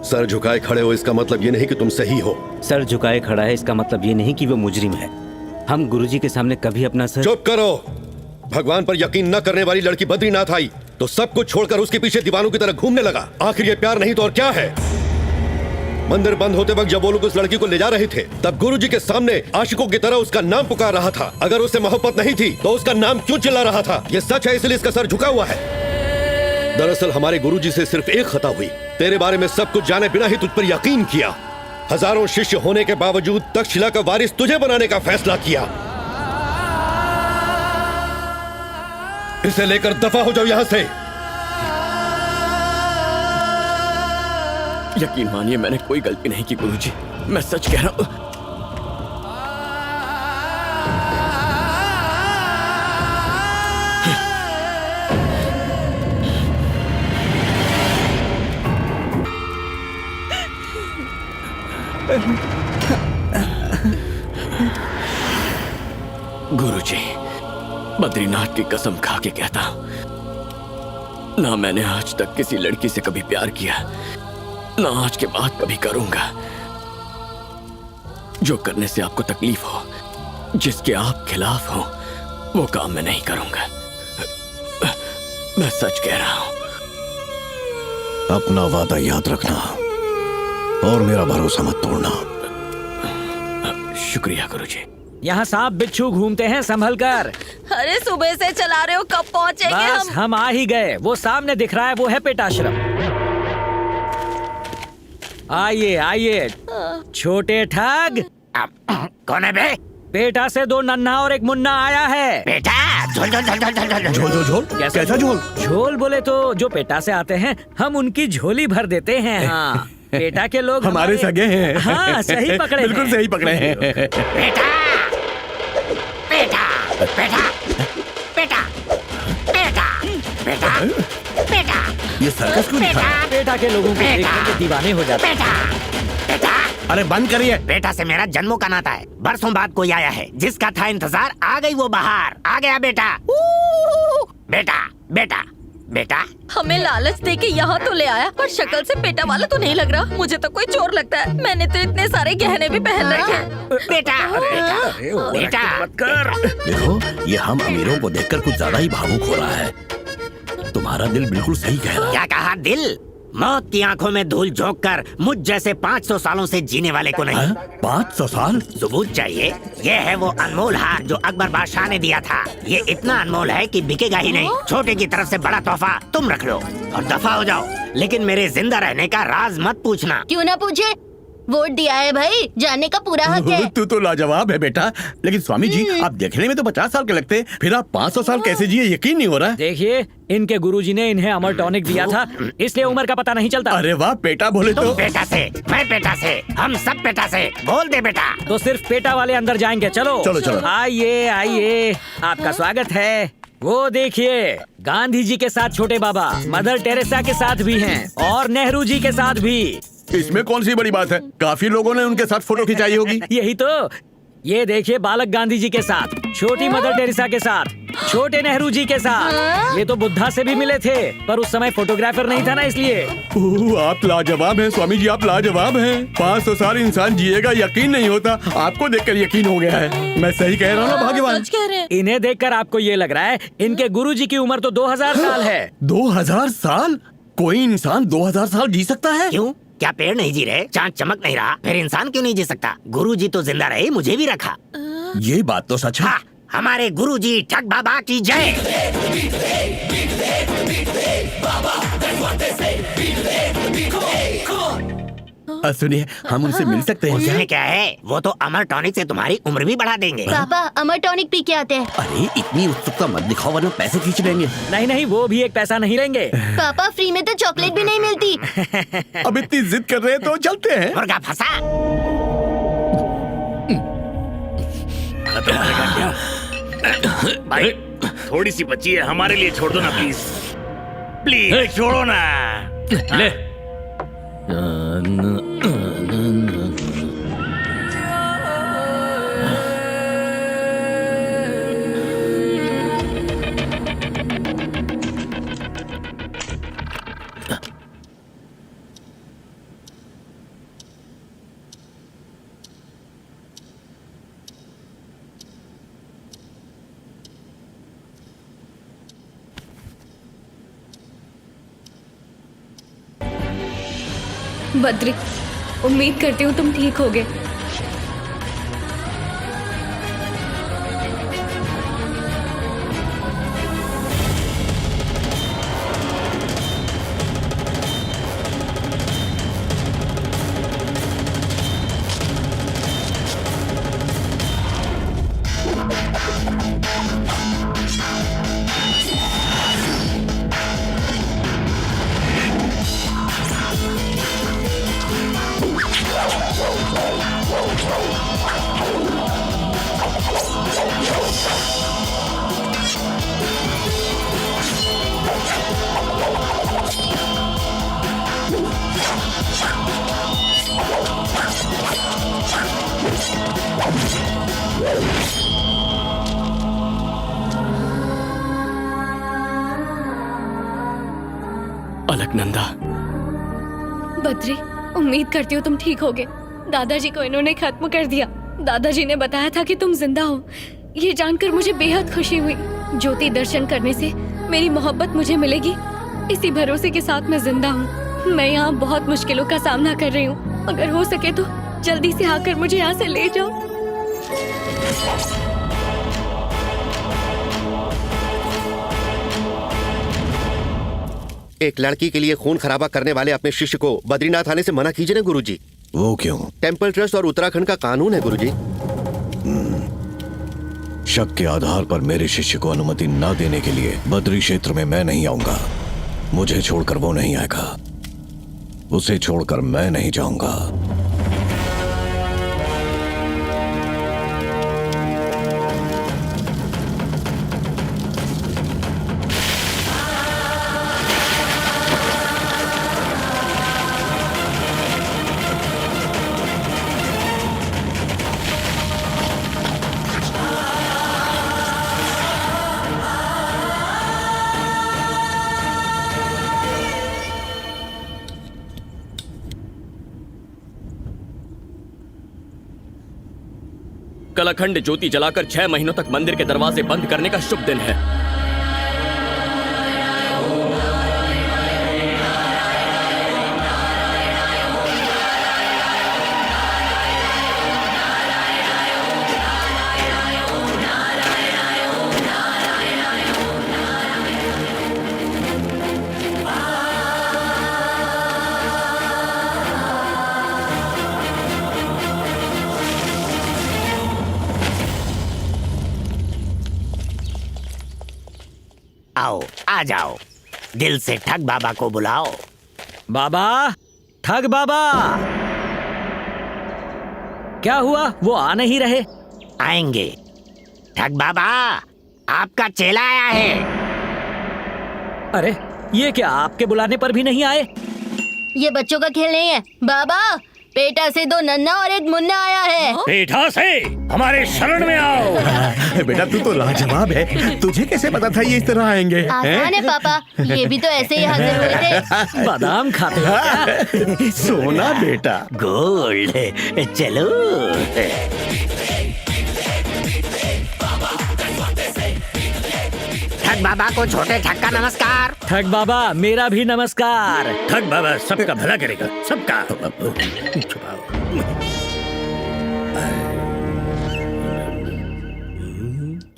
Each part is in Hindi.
सर झुकाए खड़े हो इसका मतलब ये नहीं कि तुम सही हो। सर झुकाए खड़ा है इसका मतलब ये नहीं कि वो मुजरिम है। हम गुरुजी के सामने कभी अपना सर। चुप करो। भगवान पर यकीन न करने वाली लड़की बद्रीनाथ आई तो सब कुछ छोड़कर उसके पीछे दीवानों की तरह घूमने लगा। आखिर ये प्यार नहीं तो और क्या है? मंदिर बंद होते वक्त जब वो लोग उस लड़की को ले जा रहे थे तब गुरुजी के सामने आशिकों की तरह उसका नाम पुकार रहा था। अगर उससे मोहब्बत नहीं थी तो उसका नाम क्यों चिल्ला रहा था? ये सच है इसलिए इसका सर झुका हुआ है। दरअसल हमारे गुरुजी से सिर्फ एक खता हुई, तेरे बारे में सब कुछ जाने बिना ही तुझ पर यकीन किया। हजारों शिष्य होने के बावजूद तक्षशिला का वारिस तुझे बनाने का फैसला किया। इसे लेकर दफा हो जाओ यहां से। यकीन मानिए मैंने कोई गलती नहीं की गुरुजी, मैं सच कह रहा हूं। गुरुजी, बद्रीनाथ की कसम खा के कहता हूं, ना मैंने आज तक किसी लड़की से कभी प्यार किया, ना आज के बाद कभी करूंगा। जो करने से आपको तकलीफ हो, जिसके आप खिलाफ हो, वो काम मैं नहीं करूंगा। मैं सच कह रहा हूं। अपना वादा याद रखना और मेरा भरोसा मत तोड़ना। शुक्रिया गुरुजी। यहाँ सांप बिच्छू घूमते हैं, संभल कर। अरे सुबह से चला रहे हो, कब पहुँचेंगे बस हम आ ही गए। वो सामने दिख रहा है, वो है पेटाश्रम। आइए आइए छोटे ठग। कौन है बे? पेटा से 2 नन्हा और 1 मुन्ना आया है। बेटा झोल झोल झोल झोल झोल झोल झोल झोल झोल कैसा झोल? झोल बोले तो जो पेटा से आते हैं हम उनकी झोली भर देते हैं। हाँ, पेटा के लोग हमारे सगे हैं। हाँ सही पकड़े, बिल्कुल सही पकड़े हैं। बेटा बेटा बेटा बेटा बेटा बेटा बेटा ये सर्कस क्यों दिखा रहा है? पेटा के लोगों को देखकर के दीवाने हो जाते हैं। बेटा बेटा अरे बंद करिए। बेटा से मेरा जन्मों का नाता है। बरसों बाद कोई आया है जिसका था इंतजार, आ गई वो बाहर। आ गया बेटा। बेटा बेटा बेटा हमें लालच दे के यहाँ तो ले आया, पर शक्ल से पेटा वाला तो नहीं लग रहा। मुझे तो कोई चोर लगता है। मैंने तो इतने सारे गहने भी पहन रखे हैं। बेटा बेटा बेटा मत कर। देखो ये हम अमीरों को देखकर कुछ ज्यादा ही भावुक हो रहा है। तुम्हारा दिल बिल्कुल सही कह रहा है। क्या कहा? दिल? मौत की आंखों में धूल झोंक कर मुझ जैसे 500 सालों से जीने वाले को नहीं। 500 साल? सबूत चाहिए? ये है वो अनमोल हार जो अकबर बादशाह ने दिया था। ये इतना अनमोल है कि बिकेगा ही नहीं। छोटे की तरफ से बड़ा तोहफा तुम रख लो और दफा हो जाओ। लेकिन मेरे जिंदा रहने का राज मत पूछना। क्यों ना पूछे? वोट दिया है भाई, जानने का पूरा हक है। तू तो लाजवाब है बेटा। लेकिन स्वामी जी आप देखने में तो 50 साल के लगते, फिर आप 500 साल कैसे जिए? यकीन नहीं हो रहा है। देखिए इनके गुरुजी ने इन्हें अमर टॉनिक दिया था, इसलिए उम्र का पता नहीं चलता। अरे वाह बेटा बोले तुम तो। बेटा से, मैं बेटा से, हम सब बेटा से। बोल दे बेटा। तो सिर्फ पेटा वाले अंदर जाएंगे। चलो चलो चलो। आइए आइए, आपका स्वागत है। वो देखिए गांधी जी के साथ छोटे बाबा, मदर टेरेसा के साथ भी हैं और नेहरू जी के साथ भी। इसमें कौन सी बड़ी बात है? काफी लोगों ने उनके साथ फोटो खिंचाई होगी। यही तो। ये देखिए बालक गांधी जी के साथ, छोटी मदर टेरेसा के साथ, छोटे नेहरू जी के साथ। ये तो बुद्धा से भी मिले थे, पर उस समय फोटोग्राफर नहीं था ना, इसलिए। आप लाजवाब हैं स्वामी जी, आप लाजवाब हैं। 500 साल इंसान जिएगा यकीन नहीं होता। आपको देखकर यकीन हो गया है। मैं सही कह रहा हूँ ना भाग्यवान? सच कह रहे हैं। इन्हें देखकर आपको ये लग रहा है इनके गुरुजी की उम्र तो 2000 साल है। 2000 साल? कोई इंसान 2000 साल जी सकता है? क्यों? क्या पेड़ नहीं जी रहे? चांद चमक नहीं रहा? फिर इंसान क्यों नहीं जी सकता? गुरुजी तो जिंदा रहे, मुझे भी रखा। ये बात तो सच है। हाँ, हमारे गुरुजी ठग बाबा की जय। सुनिए हम उनसे मिल सकते हैं क्या? उसमें क्या है? वो तो अमर टॉनिक से तुम्हारी उम्र भी बढ़ा देंगे। पापा अमर टॉनिक पी के आते हैं। अरे इतनी उत्सुकता मत दिखाओ वरना पैसे खींच लेंगे। नहीं नहीं, वो भी एक पैसा नहीं लेंगे। पापा फ्री में तो चॉकलेट भी नहीं मिलती। अब इतनी जिद कर रहे हैं तो चलते हैं। मुर्गा फंसा। भाई थोड़ी सी बची है, हमारे लिए छोड़ दो ना प्लीज। प्लीज छोड़ो ना। ले। बद्री, उम्मीद करती हूँ तुम ठीक होगे। अलकनंदा, बद्री, उम्मीद करती हूँ तुम ठीक होगे। दादाजी को इन्होंने खत्म कर दिया। दादाजी ने बताया था कि तुम जिंदा हो। ये जानकर मुझे बेहद खुशी हुई। ज्योति दर्शन करने से मेरी मोहब्बत मुझे मिलेगी, इसी भरोसे के साथ मैं जिंदा हूँ। मैं यहाँ बहुत मुश्किलों का सामना कर रही हूँ। अगर हो सके तो जल्दी से आकर मुझे यहाँ से ले जाओ। एक लड़की के लिए खून खराबा करने वाले अपने शिष्य को बद्रीनाथ आने से मना कीजिए ना गुरुजी। वो क्यों? टेंपल ट्रस्ट और उत्तराखंड का कानून है गुरुजी। शक के आधार पर मेरे शिष्य को अनुमति न देने के लिए बद्री क्षेत्र में मैं नहीं आऊंगा। मुझे छोड़कर वो नहीं आएगा, उसे छोड़कर मैं नहीं जाऊंगा। कल अखंड ज्योति जलाकर 6 महीनों तक मंदिर के दरवाजे बंद करने का शुभ दिन है। आओ, आ जाओ। दिल से ठग बाबा को बुलाओ। बाबा, ठग बाबा, क्या हुआ? वो आ नहीं रहे। आएंगे। ठग बाबा, आपका चेला आया है। अरे, ये क्या आपके बुलाने पर भी नहीं आए? ये बच्चों का खेल नहीं है बाबा। पेटा से 2 नन्ना और 1 मुन्ना आया है। पेटा से हमारे शरण में आओ। बेटा तू तो लाजवाब है, तुझे कैसे पता था ये इस तरह आएंगे? आसान है पापा, ये भी तो ऐसे ही हाजिर हुए थे। बादाम खाते हो क्या? सोना बेटा। गोल्ड। चलो। ठग बाबा को छोटे ठग का नमस्कार। ठग बाबा, मेरा भी नमस्कार। ठग बाबा सबका भला करेगा, सबका। छुपाओ।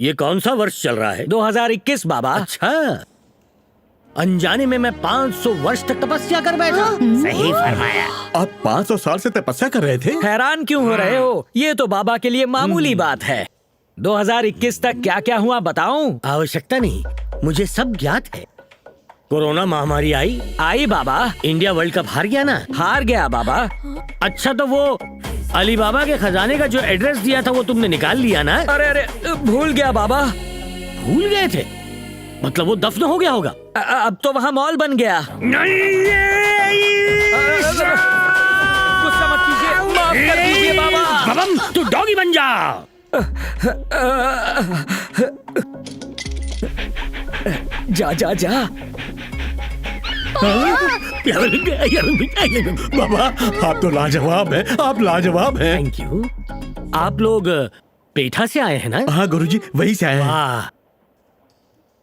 ये कौन सा वर्ष चल रहा है? 2021 बाबा। अच्छा, अनजाने में मैं 500 वर्ष तक तपस्या कर बैठा। सही फरमाया। आप 500 साल से तपस्या कर रहे थे? हैरान क्यों हो रहे हो? ये तो बाबा के लिए मामूली बात है। 2021 तक क्या क्या हुआ बताऊं? आवश्यकता नहीं, मुझे सब ज्ञात है। कोरोना महामारी आई बाबा। इंडिया वर्ल्ड कप हार गया ना? हार गया बाबा। अच्छा, तो वो अली बाबा के खजाने का जो एड्रेस दिया था वो तुमने निकाल लिया ना? अरे, भूल गया बाबा। भूल गए थे? मतलब वो दफन हो गया होगा। अब तो वहाँ मॉल बन गया। गुस्सा मत कीजिए, माफ कर दीजिए बाबा। बबम, तू डॉगी बन जा। जा जा जा। बाबा आप तो लाजवाब हैं, आप लाजवाब हैं। Thank you. आप लोग पेठा से आए हैं ना? हाँ गुरुजी, वही से आए हैं। वाह,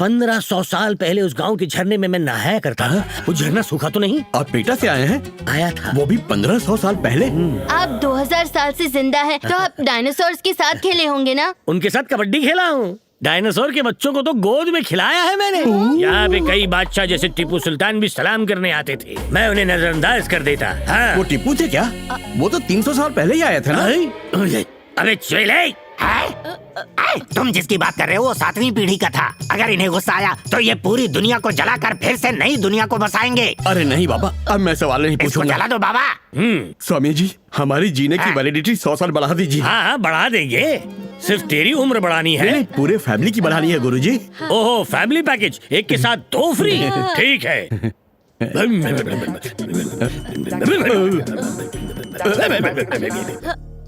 1500 साल पहले उस गांव के झरने में मैं नहाया करता था। वो झरना सूखा तो नहीं? आप पेटा से आए हैं? आया था। वो भी 1500 साल पहले? आप 2000 साल से जिंदा है तो आप डायनासोर्स के साथ खेले होंगे ना? उनके साथ कबड्डी खेला हूँ। डायनासोर के बच्चों को तो गोद में खिलाया है मैंने। यहाँ पे कई बादशाह जैसे टीपू सुल्तान भी सलाम करने आते थे, मैं उन्हें नजरअंदाज कर देता। हाँ। वो टीपू थे क्या? वो तो 300 साल पहले ही आया था ना? अबे चले। तुम जिसकी बात कर रहे हो वो 7वीं पीढ़ी का था। अगर इन्हें गुस्सा आया तो ये पूरी दुनिया को जलाकर फिर से नई दुनिया को बसाएंगे। अरे नहीं बाबा, अब मैं सवाल नहीं इसको पूछूंगा। जला दो बाबा। स्वामी जी, हमारी जीने की वैलिडिटी 100 साल बढ़ा दीजिए। हाँ हाँ बढ़ा देंगे। सिर्फ तेरी उम्र बढ़ानी है। नहीं, पूरे फैमिली की बढ़ानी है गुरुजी। ओहो, फैमिली पैकेज, एक के साथ 2 फ्री। ठीक है।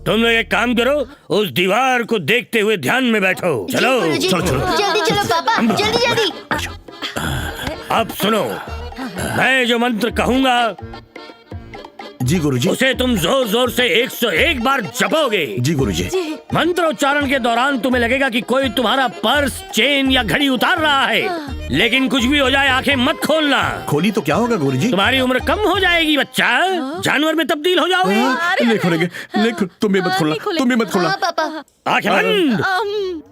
तुम लोग एक काम करो, उस दीवार को देखते हुए ध्यान में बैठो। चलो गुरुजी, जल्दी चलो पापा, जल्दी जल्दी। अब सुनो, मैं जो मंत्र कहूँगा जी गुरुजी। उसे तुम जोर जोर से 101 बार जपोगे। जी गुरुजी। मंत्र उच्चारण के दौरान तुम्हें लगेगा कि कोई तुम्हारा पर्स, चेन या घड़ी उतार रहा है, लेकिन कुछ भी हो जाए आंखें मत खोलना। खोली तो क्या होगा गुरुजी? तुम्हारी उम्र कम हो जाएगी बच्चा, जानवर में तब्दील हो जाओगे। नहीं खोलेंगे, नहीं, तुम भी मत खोलना, तुम भी मत खोलना। हाँ पापा। आंखें बंद।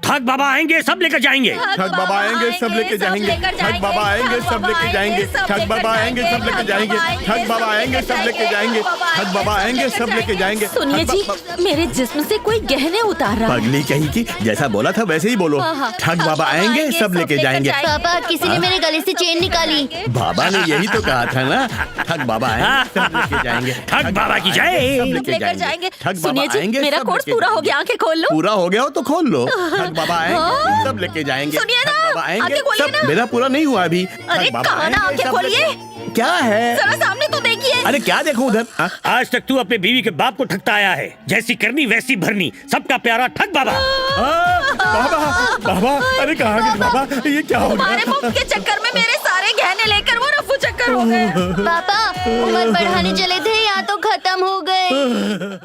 ठग बाबा आएंगे, सब लेकर जाएंगे। ठग बाबा आएंगे, सब लेके जाएंगे। ठग बाबा आएंगे, सब लेके जाएंगे। ठग बाबा आएंगे, सब लेके जाएंगे। ठग बाबा आएंगे, सब लेके जाएंगे। ठग बाबा आएंगे, सब लेके जाएंगे। सुनिए जी, मेरे जिस्म से कोई गहने उतार रहा है। पगली कहीं की, जैसा बोला था वैसे ही बोलो। ठग बाबा आएंगे, सब लेके जाएंगे। पापा, किसी ने मेरे गले से चेन निकाली। बाबा ने यही तो कहा था ना, ठग बाबा आएंगे, सब लेके जाएंगे। ठग बाबा की जय। सब लेकर जाएंगे। ठग बाबा सुनिए जी, आएंगे, मेरा सब कोर्स लेके पूरा हो जाएंगे। गया, आंखें खोल लो। पूरा हो गया हो तो खोल लो। ठग बाबा आएंगे, सब लेके जाएंगे। सुनिए ना, ठग बाबा आंखें आएंगे, खोलिए सब। ना। मेरा पूरा नहीं हुआ अभी। अरे ठग बाबा कहाँ ना, आएंगे, आंखें सब खोलिए। लेके- क्या है? जरा सामने तो देखिए। अरे क्या देखूं उधर? हाँ? आज तक तू अपने बीवी के बाप को ठगता आया है, जैसी करनी वैसी भरनी, सबका प्यारा ठग बाबा। बाबा, बाबा, अरे कहाँ गए बाबा? ये क्या हो तुम्हारे गया? मुफ्त के चक्कर में मेरे सारे गहने लेकर वो रफू चक्कर हो गए। पापा, उम्र बढ़ाने चले थे, यहाँ तो खत्म हो गए।